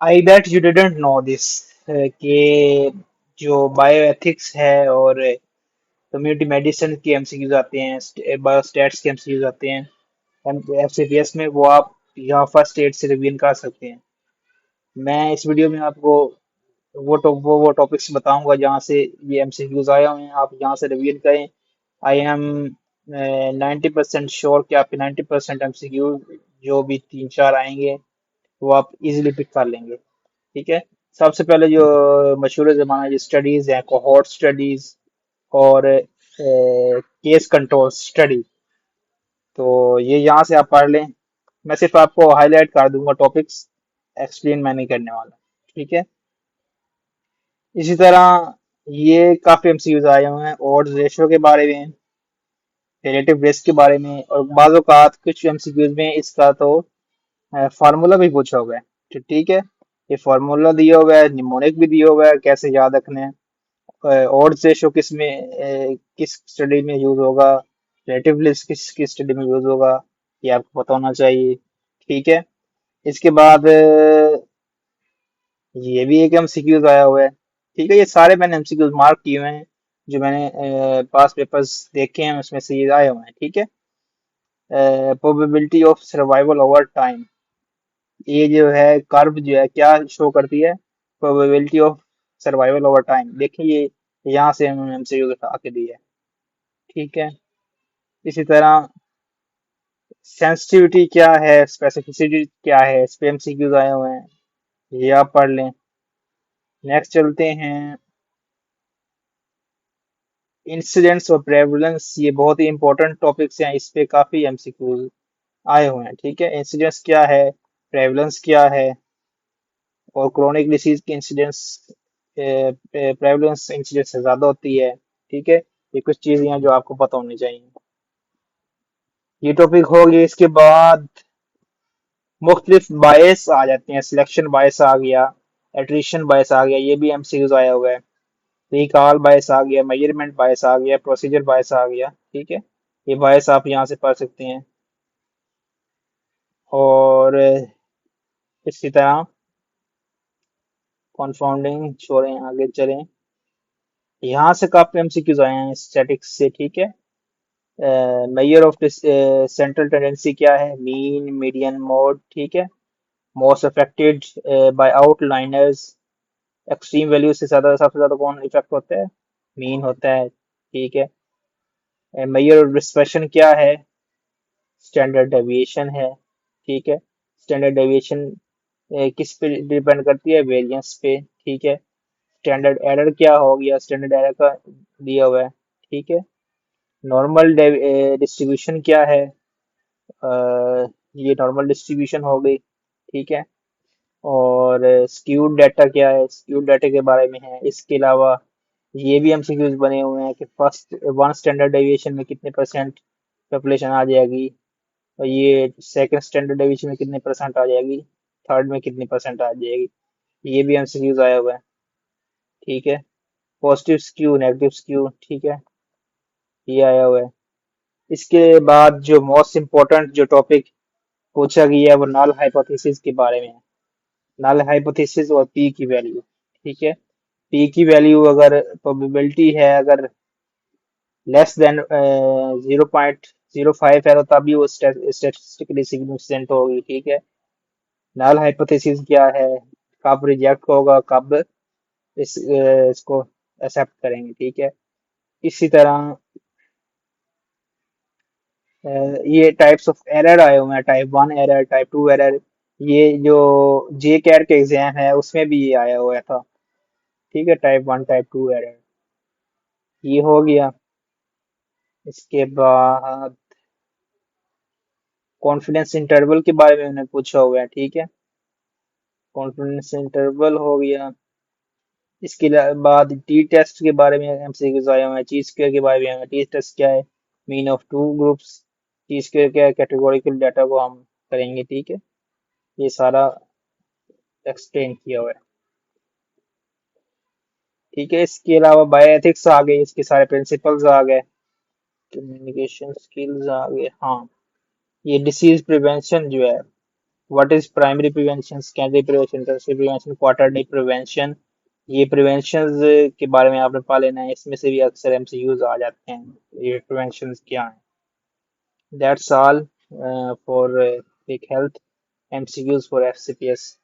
I bet you didn't know this कि जो bioethics है और कम्युनिटी मेडिसिन के एमसीक्यूज आते हैं, बायोस्टैट्स के एमसीक्यूज आते हैं एफसीपीएस में, वो आप यहाँ फर्स्ट एड से रिवीजन कर सकते हैं। मैं इस वीडियो में आपको वो टॉपिक्स बताऊंगा जहाँ से ये एमसीक्यूज आए हुए हैं, आप यहाँ से रिवीजन करें। आई एम 90% श्योर कि आपके 90% एमसीक्यू जो भी 3-4 आएंगे वो आप इजीली पिक कर लेंगे। ठीक है। सबसे पहले जो मशहूर ज़माना जो स्टडीज हैं, कोहॉर्ट स्टडीज और केस कंट्रोल स्टडी, तो ये यहाँ से आप पढ़ लें। मैं सिर्फ आपको हाईलाइट कर दूंगा टॉपिक्स, एक्सप्लेन मैं नहीं करने वाला। ठीक है। इसी तरह ये काफी एमसीक्यूज आए हुए हैं odds रेशो के बारे में, रिलेटिव रिस्क के बारे में, और बाज़ औक़ात कुछ एमसीक्यूज में इसका तो फार्मूला भी पूछा हुआ है। तो ठीक है, ये फार्मूला दिया हुआ है, निमोनिक भी दिया हुआ है कैसे याद रखना है, odds रेशो किस में किस स्टडी में यूज होगा, रिलेटिव रिस्क किस स्टडी में यूज होगा, ये आपको पता होना चाहिए। ठीक है। इसके बाद ये भी एक एमसीक्यूज आया हुआ है। ठीक है, ये सारे मैंने एमसीक्यूज मार्क किए हुए हैं, जो मैंने पास पेपर्स देखे हैं उसमें से ये आए हुए हैं। ठीक है। Probability of survival over time, ये जो है कर्व जो है क्या शो करती है, probability of survival over time. देखिए ये यहाँ से उन्होंने एमसीक्यूज उठा के दी है। ठीक है। इसी तरह सेंसिटिविटी क्या है, स्पेसिफिसिटी क्या है, इस पे एमसीक्यूज आए हुए हैं, ये आप पढ़ लें। नेक्स्ट चलते हैं इंसिडेंट्स और प्रेवलेंस, ये बहुत ही इंपॉर्टेंट टॉपिक्स हैं, इस पे काफी एमसीक्यूज आए हुए हैं। ठीक है। इंसिडेंस क्या है, प्रेवलेंस क्या है, और क्रोनिक डिसीज की इंसिडेंस प्रेवलेंस इंसिडेंस से ज्यादा होती है। ठीक है। ये कुछ चीजें हैं जो आपको पता होनी चाहिए। ये टॉपिक हो गया। इसके बाद मुख्तलिफ बायस आ जाते हैं, सिलेक्शन बायस आ गया, एट्रिशन बायस आ गया, ये भी एमसीक्यूज आया हुआ है। रिकॉल बायस आ गया, मेजरमेंट बायस आ गया, प्रोसीजर बायस आ गया। ठीक है। ये बायस आप यहाँ से पढ़ सकते हैं। और इसी तरह कॉन्फाउंडिंग छोड़ें, आगे चलें। यहाँ से काफी एमसीक्यूज आए हैं स्टैटिक्स से। ठीक है। मेजर ऑफ सेंट्रल टेंडेंसी क्या है, मीन, मीडियन, मोड। ठीक है। Most affected by outliers, extreme value से ज्यादा सबसे ज्यादा कौन इफेक्ट होता है, मीन होता है। ठीक है। मेजर ऑफ डिस्पर्शन क्या है, स्टैंडर्ड डेविएशन है। ठीक है। स्टैंडर्ड डेविएशन किस पे डिपेंड करती है, वेरिएंस पे। ठीक है। स्टैंडर्ड एरर क्या हो गया, स्टैंडर्ड एरर का दिया हुआ है। ठीक है। नॉर्मल डिस्ट्रीब्यूशन क्या है, ये नॉर्मल डिस्ट्रीब्यूशन हो गई। ठीक है। और स्क्यूड डाटा क्या है, स्क्यूड डाटा के बारे में है। इसके अलावा ये भी एमसीक्यूज बने हुए हैं कि फर्स्ट वन स्टैंडर्ड डेविएशन में कितने परसेंट पॉपुलेशन आ जाएगी, और ये सेकंड स्टैंडर्ड डेविएशन में कितने परसेंट आ जाएगी, थर्ड में कितने परसेंट आ जाएगी, ये भी एमसीक्यूज आया हुआ है। ठीक है। Positive skew, negative skew. ठीक है, ये आया हुआ है। इसके बाद जो मोस्ट इम्पोर्टेंट जो टॉपिक पूछा गया है वो नल हाइपोथेसिस के बारे में है। नल हाइपोथेसिस और पी की वैल्यू। ठीक है। पी की वैल्यू अगर प्रोबेबिलिटी है अगर लेस देन 0.05 है तो तभी वो स्टेटिस्टिकली सिग्निफिकेंट होगी। ठीक है। नल हाइपोथेसिस क्या है, कब रिजेक्ट होगा, कब इसको एक्सेप्ट करेंगे। ठीक है। इसी तरह ये टाइप्स ऑफ एरर आए हुए हैं, टाइप 1 एरर, टाइप 2 एरर। ये जो जे कैट के एग्जाम है उसमें भी ये आया हुआ था। ठीक है। टाइप 1 टाइप 2 एरर, ये हो गया। इसके बाद कॉन्फिडेंस इंटरवल के बारे में उन्होंने पूछा हुआ है। ठीक है। कॉन्फिडेंस इंटरवल हो गया। इसके बाद टी टेस्ट के बारे में एमसीक्यूज आए हुए हैं, टी स्क्वायर के बारे में। टी टेस्ट क्या है, mean of two groups. T square क्या है, कैटेगोरिकल डाटा को हम करेंगे। ठीक है। ये सारा एक्सप्लेन किया हुआ है। ठीक है। इसके अलावा बायोएथिक्स आ गए, इसके सारे प्रिंसिपल्स आ गए, कम्युनिकेशन स्किल्स आ गए। हाँ, ये डिसीज प्रिवेंशन जो है what is primary prevention, secondary prevention, tertiary prevention, quaternary prevention. ये प्रिवेंशन के बारे में आपने पढ़ लेना है, इसमें से भी अक्सर एमसीक्यूज आ जाते हैं, ये प्रिवेंशन क्या है। That's all for quick health MCQs for FCPS.